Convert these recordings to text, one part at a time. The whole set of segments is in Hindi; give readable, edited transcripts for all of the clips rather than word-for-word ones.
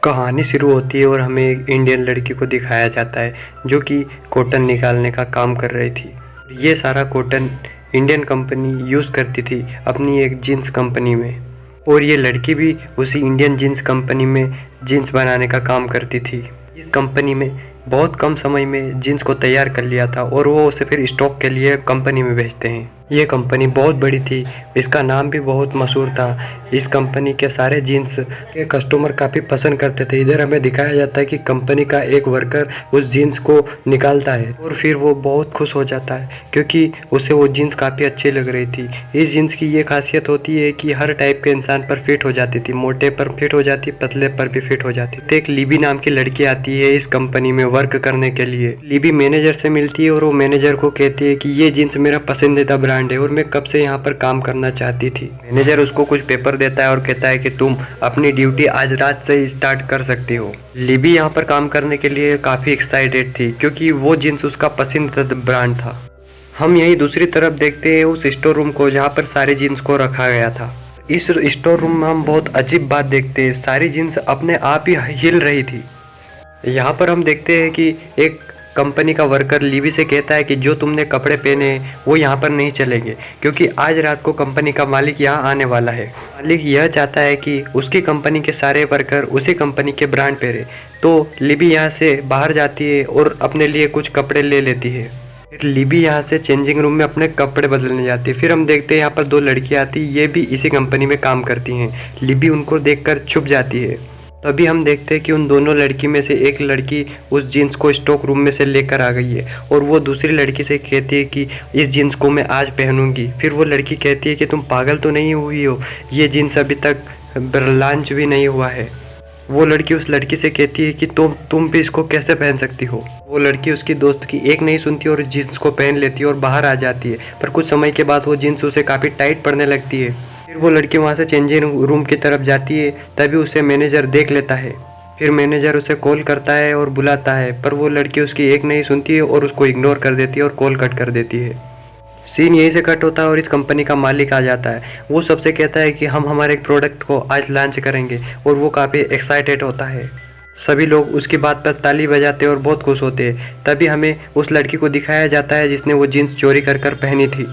कहानी शुरू होती है और हमें एक इंडियन लड़की को दिखाया जाता है जो कि कॉटन निकालने का काम कर रही थी। ये सारा कॉटन इंडियन कंपनी यूज़ करती थी अपनी एक जीन्स कंपनी में, और ये लड़की भी उसी इंडियन जीन्स कंपनी में जीन्स बनाने का काम करती थी। इस कंपनी में बहुत कम समय में जीन्स को तैयार कर लिया था और वो उसे फिर स्टॉक के लिए कंपनी में भेजते हैं। ये कंपनी बहुत बड़ी थी, इसका नाम भी बहुत मशहूर था। इस कंपनी के सारे जीन्स के कस्टमर काफ़ी पसंद करते थे। इधर हमें दिखाया जाता है कि कंपनी का एक वर्कर उस जीन्स को निकालता है और फिर वो बहुत खुश हो जाता है क्योंकि उसे वो जीन्स काफ़ी अच्छी लग रही थी। इस जीन्स की ये खासियत होती है कि हर टाइप के इंसान पर फिट हो जाती थी, मोटे पर फिट हो जाती, पतले पर भी फिट हो जाती। तो एक लिबी नाम की लड़की आती है इस कंपनी में वर्क करने के लिए। लिबी मैनेजर से मिलती है और वो मैनेजर को कहती है कि ये जीन्स मेरा पसंदीदा ब्रांड है और मैं कब से यहाँ पर काम करना चाहती थी। मैनेजर उसको कुछ पेपर देता है और कहता है कि तुम अपनी ड्यूटी आज रात से ही स्टार्ट कर सकती हो। लिबी यहाँ पर काम करने के लिए काफ़ी एक्साइटेड थी क्योंकि वो जीन्स उसका पसंदीदा ब्रांड था। हम यही दूसरी तरफ देखते हैं उस स्टोर रूम को जहाँ पर सारे जीन्स को रखा गया था। इस स्टोर रूम में हम बहुत अजीब बात देखते हैं, सारी जीन्स अपने आप ही हिल रही थी। यहाँ पर हम देखते हैं कि एक कंपनी का वर्कर लिबी से कहता है कि जो तुमने कपड़े पहने वो यहाँ पर नहीं चलेंगे क्योंकि आज रात को कंपनी का मालिक यहाँ आने वाला है। मालिक यह चाहता है कि उसकी कंपनी के सारे वर्कर उसी कंपनी के ब्रांड पहने। तो लिबी यहाँ से बाहर जाती है और अपने लिए कुछ कपड़े ले लेती है। फिर लिबी यहाँ से चेंजिंग रूम में अपने कपड़े बदलने जाती है। फिर हम देखते हैं यहाँ पर दो लड़कियाँ आती, ये भी इसी कंपनी में काम करती हैं। लिबी उनको देखकर छुप जाती है। तभी हम देखते हैं कि उन दोनों लड़की में से एक लड़की उस जीन्स को स्टॉक रूम में से लेकर आ गई है और वो दूसरी लड़की से कहती है कि इस जीन्स को मैं आज पहनूंगी। फिर वो लड़की कहती है कि तुम पागल तो नहीं हुई हो, ये जीन्स अभी तक लॉन्च भी नहीं हुआ है। वो लड़की उस लड़की से कहती है कि तुम भी इसको कैसे पहन सकती हो। वो लड़की उसकी दोस्त की एक नहीं सुनती और जीन्स को पहन लेती है और बाहर आ जाती है। पर कुछ समय के बाद वो जीन्स उसे काफ़ी टाइट पड़ने लगती है। फिर वो लड़की वहाँ से चेंजिंग रूम की तरफ जाती है, तभी उसे मैनेजर देख लेता है। फिर मैनेजर उसे कॉल करता है और बुलाता है, पर वो लड़की उसकी एक नहीं सुनती है और उसको इग्नोर कर देती है और कॉल कट कर देती है। सीन यहीं से कट होता है और इस कंपनी का मालिक आ जाता है। वो सबसे कहता है कि हम हमारे प्रोडक्ट को आज लॉन्च करेंगे और वो काफ़ी एक्साइटेड होता है। सभी लोग उसकी बात पर ताली बजाते हैं और बहुत खुश होते हैं। तभी हमें उस लड़की को दिखाया जाता है जिसने वो जीन्स चोरी कर कर पहनी थी।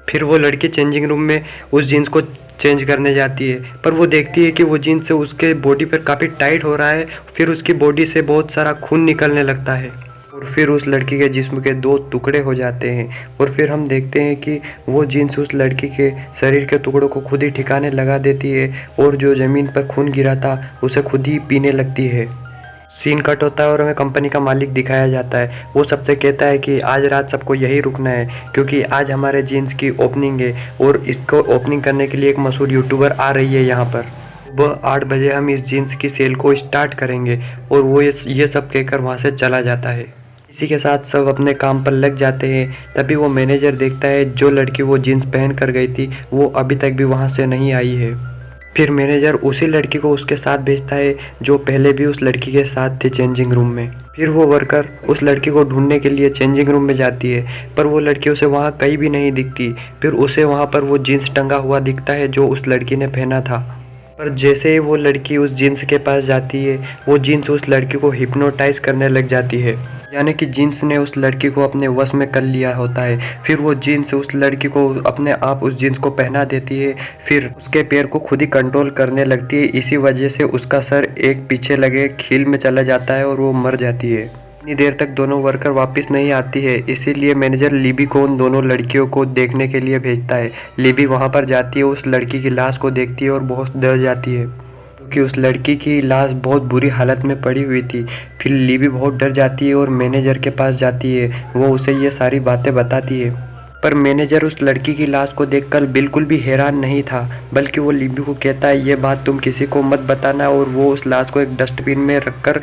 फिर वो लड़की चेंजिंग रूम में उस जीन्स को चेंज करने जाती है, पर वो देखती है कि वो जीन्स से उसके बॉडी पर काफ़ी टाइट हो रहा है। फिर उसकी बॉडी से बहुत सारा खून निकलने लगता है और फिर उस लड़की के जिस्म के दो टुकड़े हो जाते हैं। और फिर हम देखते हैं कि वो जीन्स उस लड़की के शरीर के टुकड़ों को खुद ही ठिकाने लगा देती है और जो ज़मीन पर खून गिरा था उसे खुद ही पीने लगती है। सीन कट होता है और हमें कंपनी का मालिक दिखाया जाता है। वो सबसे कहता है कि आज रात सबको यही रुकना है क्योंकि आज हमारे जीन्स की ओपनिंग है और इसको ओपनिंग करने के लिए एक मशहूर यूट्यूबर आ रही है यहाँ पर। सुबह 8 बजे हम इस जीन्स की सेल को स्टार्ट करेंगे और वो ये सब कहकर वहाँ से चला जाता है। इसी के साथ सब अपने काम पर लग जाते हैं। तभी वो मैनेजर देखता है जो लड़की वो जीन्स पहन कर गई थी वो अभी तक भी वहाँ से नहीं आई है। फिर मैनेजर उसी लड़की को उसके साथ भेजता है जो पहले भी उस लड़की के साथ थी चेंजिंग रूम में। फिर वो वर्कर उस लड़की को ढूंढने के लिए चेंजिंग रूम में जाती है, पर वो लड़की उसे वहाँ कहीं भी नहीं दिखती। फिर उसे वहाँ पर वो जीन्स टंगा हुआ दिखता है जो उस लड़की ने पहना था। पर जैसे ही वो लड़की उस जीन्स के पास जाती है वो जीन्स उस लड़की को हिप्नोटाइज करने लग जाती है, यानी कि जीन्स ने उस लड़की को अपने वश में कर लिया होता है। फिर वो जीन्स उस लड़की को अपने आप उस जीन्स को पहना देती है। फिर उसके पैर को खुद ही कंट्रोल करने लगती है। इसी वजह से उसका सर एक पीछे लगे खील में चला जाता है और वो मर जाती है। इतनी देर तक दोनों वर्कर वापस नहीं आती है, इसीलिए मैनेजर लिबी को उन दोनों लड़कियों को देखने के लिए भेजता है। लिबी वहाँ पर जाती है, उस लड़की की लाश को देखती है और बहुत डर जाती है कि उस लड़की की लाश बहुत बुरी हालत में पड़ी हुई थी। फिर लिबी बहुत डर जाती है और मैनेजर के पास जाती है। वो उसे ये सारी बातें बताती है, पर मैनेजर उस लड़की की लाश को देखकर बिल्कुल भी हैरान नहीं था, बल्कि वो लिबी को कहता है ये बात तुम किसी को मत बताना, और वो उस लाश को एक डस्टबिन में रखकर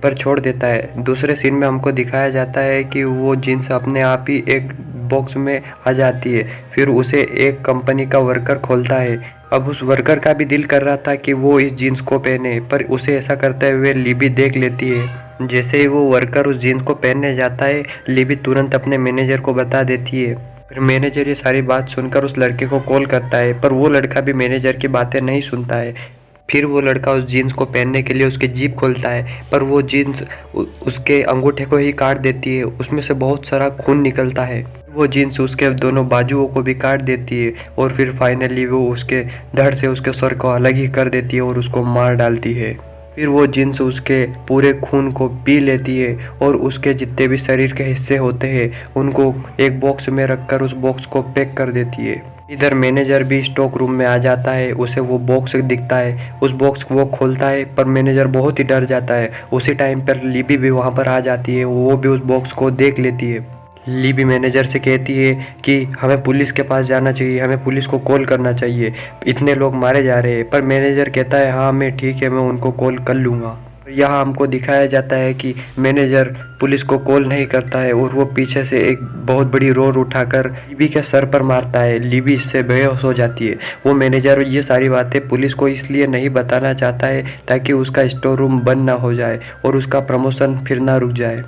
पर छोड़ देता है। दूसरे सीन में हमको दिखाया जाता है कि वो जीन्स अपने आप ही एक बॉक्स में आ जाती है। फिर उसे एक कंपनी का वर्कर खोलता है। अब उस वर्कर का भी दिल कर रहा था कि वो इस जीन्स को पहने, पर उसे ऐसा करते हुए लिबी देख लेती है। जैसे ही वो वर्कर उस जीन्स को पहनने जाता है, लिबी तुरंत अपने मैनेजर को बता देती है। फिर मैनेजर ये सारी बात सुनकर उस लड़के को कॉल करता है, पर वो लड़का भी मैनेजर की बातें नहीं सुनता है। फिर वो लड़का उस जीन्स को पहनने के लिए उसकी जीप खोलता है, पर वो जीन्स उसके अंगूठे को ही काट देती है। उसमें से बहुत सारा खून निकलता है। वो जीन्स उसके दोनों बाजुओं को भी काट देती है और फिर फाइनली वो उसके धड़ से उसके सर को अलग ही कर देती है और उसको मार डालती है। फिर वो जीन्स उसके पूरे खून को पी लेती है और उसके जितने भी शरीर के हिस्से होते हैं उनको एक बॉक्स में रखकर उस बॉक्स को पैक कर देती है। इधर मैनेजर भी स्टॉक रूम में आ जाता है। उसे वो बॉक्स दिखता है, उस बॉक्स को वो खोलता है, पर मैनेजर बहुत ही डर जाता है। उसी टाइम पर लिबी भी वहाँ पर आ जाती है, वो भी उस बॉक्स को देख लेती है। लिबी मैनेजर से कहती है कि हमें पुलिस के पास जाना चाहिए, हमें पुलिस को कॉल करना चाहिए, इतने लोग मारे जा रहे हैं। पर मैनेजर कहता है हाँ मैं ठीक है, मैं उनको कॉल कर लूँगा। यहाँ हमको दिखाया जाता है कि मैनेजर पुलिस को कॉल नहीं करता है और वो पीछे से एक बहुत बड़ी रोड उठाकर लिबी के सर पर मारता है। लिबी इससे बेहोश हो जाती है। वो मैनेजर ये सारी बातें पुलिस को इसलिए नहीं बताना चाहता है ताकि उसका स्टोर रूम बंद ना हो जाए और उसका प्रमोशन फिर ना रुक जाए,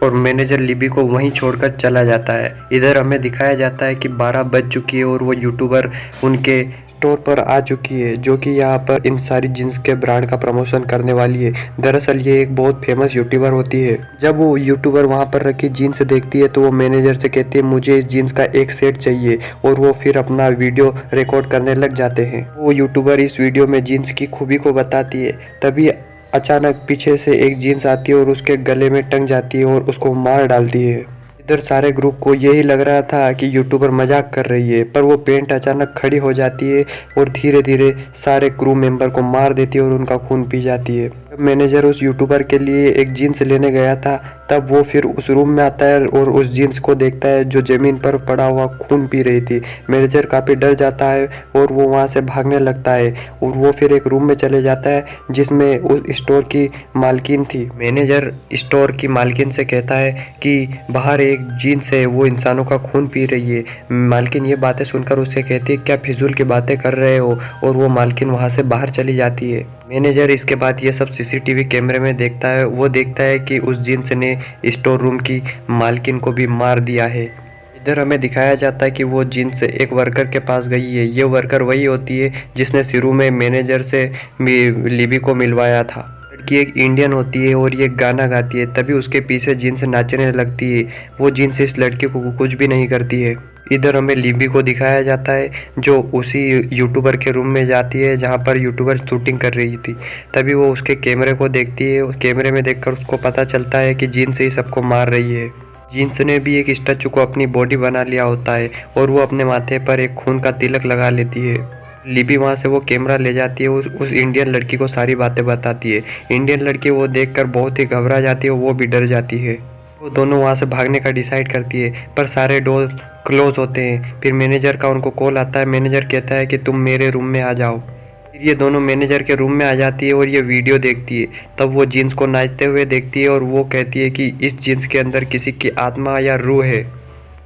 और मैनेजर लिबी को वहीं छोड़कर चला जाता है। इधर हमें दिखाया जाता है कि 12 बज चुकी है और वो यूट्यूबर उनके स्टोर पर आ चुकी है, जो कि यहाँ पर इन सारी जीन्स के ब्रांड का प्रमोशन करने वाली है। दरअसल ये एक बहुत फेमस यूट्यूबर होती है। जब वो यूट्यूबर वहाँ पर रखी जीन्स देखती है तो वो मैनेजर से कहती है मुझे इस जीन्स का एक सेट चाहिए, और वो फिर अपना वीडियो रिकॉर्ड करने लग जाते हैं। वो यूट्यूबर इस वीडियो में जीन्स की खूबी को बताती है। तभी अचानक पीछे से एक जीन्स आती है और उसके गले में टंग जाती है और उसको मार डालती है। इधर सारे ग्रुप को यही लग रहा था कि यूट्यूबर मजाक कर रही है, पर वो पेंट अचानक खड़ी हो जाती है और धीरे धीरे सारे क्रू मेंबर को मार देती है और उनका खून पी जाती है। जब मैनेजर उस यूट्यूबर के लिए एक जीन्स लेने गया था तब वो फिर उस रूम में आता है और उस जीन्स को देखता है जो जमीन पर पड़ा हुआ खून पी रही थी। मैनेजर काफ़ी डर जाता है और वो वहाँ से भागने लगता है और वो फिर एक रूम में चले जाता है जिसमें उस स्टोर की मालकिन थी। मैनेजर स्टोर की मालकिन से कहता है कि बाहर एक जीन्स है, वो इंसानों का खून पी रही है। मालकिन ये बातें सुनकर उससे कहती है क्या फिजूल की बातें कर रहे हो, और वो मालकिन वहाँ से बाहर चली जाती है। मैनेजर इसके बाद ये सब सीसीटीवी कैमरे में देखता है। वो देखता है कि उस जीन्स ने स्टोर रूम की मालकिन को भी मार दिया है। इधर हमें दिखाया जाता है कि वो जीन्स एक वर्कर के पास गई है। ये वर्कर वही होती है जिसने शुरू में मैनेजर से लिबी को मिलवाया था। लड़की एक इंडियन होती है और ये गाना गाती है, तभी उसके पीछे जीन्स नाचने लगती है। वो जीन्स इस लड़की को कुछ भी नहीं करती है। इधर हमें लिबी को दिखाया जाता है जो उसी यूट्यूबर के रूम में जाती है जहाँ पर यूट्यूबर शूटिंग कर रही थी। तभी वो उसके कैमरे को देखती है। उस कैमरे में देखकर उसको पता चलता है कि जीन्स ही सबको मार रही है। जीन्स ने भी एक स्टैचू को अपनी बॉडी बना लिया होता है और वो अपने माथे पर एक खून का तिलक लगा लेती है। लिबी वहाँ से वो कैमरा ले जाती है, उस इंडियन लड़की को सारी बातें बताती है। इंडियन लड़की वो देखकर बहुत ही घबरा जाती है, वो भी डर जाती है। वो दोनों वहाँ से भागने का डिसाइड करती है, पर सारे डोर क्लोज होते हैं। फिर मैनेजर का उनको कॉल आता है। मैनेजर कहता है कि तुम मेरे रूम में आ जाओ। फिर ये दोनों मैनेजर के रूम में आ जाती है और ये वीडियो देखती है। तब वो जीन्स को नाचते हुए देखती है और वो कहती है कि इस जीन्स के अंदर किसी की आत्मा या रूह है।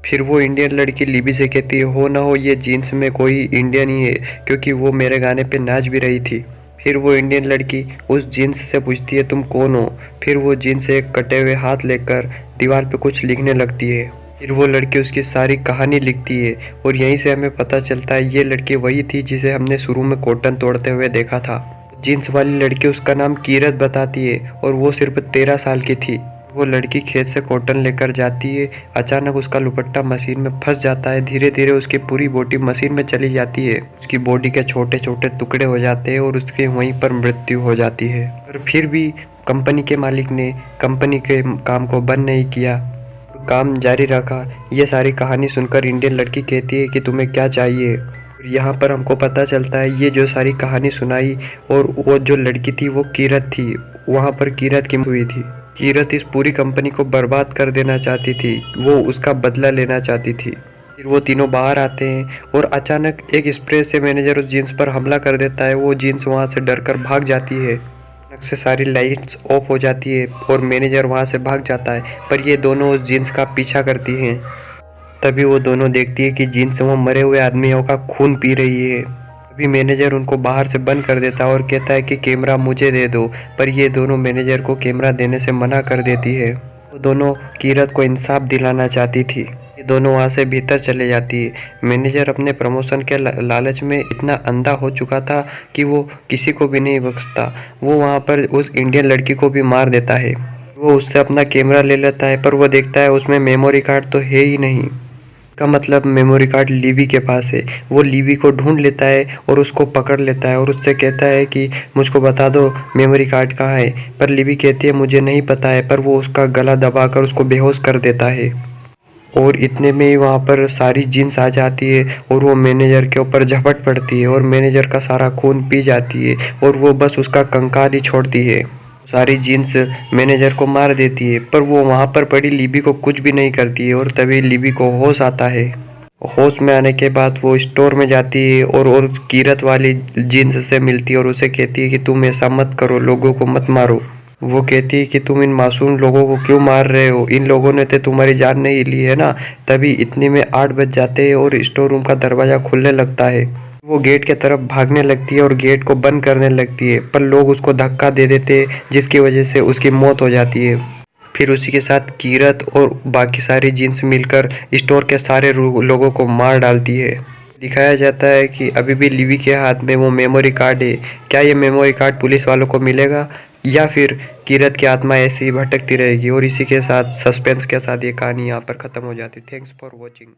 फिर वो इंडियन लड़की लिबी से कहती है हो ना हो ये जीन्स में कोई इंडियन ही है, क्योंकि वो मेरे गाने पे नाच भी रही थी। फिर वो इंडियन लड़की उस जीन्स से पूछती है तुम कौन हो। फिर वो जीन्स एक कटे हुए हाथ लेकर दीवार पे कुछ लिखने लगती है। फिर वो लड़की उसकी सारी कहानी लिखती है और यहीं से हमें पता चलता है ये लड़की वही थी जिसे हमने शुरू में कॉटन तोड़ते हुए देखा था। जीन्स वाली लड़की उसका नाम कीरत बताती है और वो सिर्फ 13 साल की थी। वो लड़की खेत से कॉटन लेकर जाती है। अचानक उसका दुपट्टा मशीन में फंस जाता है। धीरे धीरे उसकी पूरी बॉडी मशीन में चली जाती है। उसकी बॉडी के छोटे छोटे टुकड़े हो जाते हैं और उसके वहीं पर मृत्यु हो जाती है। पर फिर भी कंपनी के मालिक ने कंपनी के काम को बंद नहीं किया, काम जारी रखा। ये सारी कहानी सुनकर इंडियन लड़की कहती है कि तुम्हें क्या चाहिए। यहाँ पर हमको पता चलता है ये जो सारी कहानी सुनाई और वो जो लड़की थी वो कीरत थी। वहाँ पर कीरत की हुई थी। कीरत इस पूरी कंपनी को बर्बाद कर देना चाहती थी, वो उसका बदला लेना चाहती थी। फिर वो तीनों बाहर आते हैं और अचानक एक स्प्रे से मैनेजर उस जीन्स पर हमला कर देता है। वो जीन्स वहाँ से डरकर भाग जाती है। अचानक से सारी लाइट्स ऑफ हो जाती है और मैनेजर वहाँ से भाग जाता है, पर ये दोनों उस जीन्स का पीछा करती हैं। तभी वो दोनों देखती है कि जीन्स वो मरे हुए आदमियों का खून पी रही है। अभी मैनेजर उनको बाहर से बंद कर देता है और कहता है कि कैमरा मुझे दे दो, पर ये दोनों मैनेजर को कैमरा देने से मना कर देती है। वो दोनों कीरत को इंसाफ दिलाना चाहती थी। ये दोनों वहाँ से भीतर चले जाती है। मैनेजर अपने प्रमोशन के लालच में इतना अंधा हो चुका था कि वो किसी को भी नहीं बख्शता। वो वहाँ पर उस इंडियन लड़की को भी मार देता है। वो उससे अपना कैमरा ले लेता है, पर वो देखता है उसमें मेमोरी कार्ड तो है ही नहीं। का मतलब मेमोरी कार्ड लिवी के पास है। वो लिवी को ढूंढ लेता है और उसको पकड़ लेता है और उससे कहता है कि मुझको बता दो मेमोरी कार्ड कहाँ है। पर लिवी कहती है मुझे नहीं पता है, पर वो उसका गला दबाकर उसको बेहोश कर देता है। और इतने में ही वहाँ पर सारी जीन्स आ जाती है और वो मैनेजर के ऊपर झपट पड़ती है और मैनेजर का सारा खून पी जाती है और वो बस उसका कंकाल ही छोड़ती है। सारी जीन्स मैनेजर को मार देती है, पर वो वहाँ पर पड़ी लिबी को कुछ भी नहीं करती है। और तभी लिबी को होश आता है। होश में आने के बाद वो स्टोर में जाती है और कीरत वाली जीन्स से मिलती है और उसे कहती है कि तुम ऐसा मत करो, लोगों को मत मारो। वो कहती है कि तुम इन मासूम लोगों को क्यों मार रहे हो, इन लोगों ने तो तुम्हारी जान नहीं ली है ना। तभी इतने में 8 बज जाते हैं और स्टोर रूम का दरवाज़ा खुलने लगता है। वो गेट की तरफ भागने लगती है और गेट को बंद करने लगती है, पर लोग उसको धक्का दे देते हैं जिसकी वजह से उसकी मौत हो जाती है। फिर उसी के साथ कीरत और बाकी सारी जीन्स मिलकर स्टोर के सारे लोगों को मार डालती है। दिखाया जाता है कि अभी भी लिवी के हाथ में वो मेमोरी कार्ड है। क्या ये मेमोरी कार्ड पुलिस वालों को मिलेगा या फिर कीरत की आत्मा ऐसे ही भटकती रहेगी। और इसी के साथ सस्पेंस के साथ ये कहानी यहाँ पर ख़त्म हो जाती है। Thanks for watching.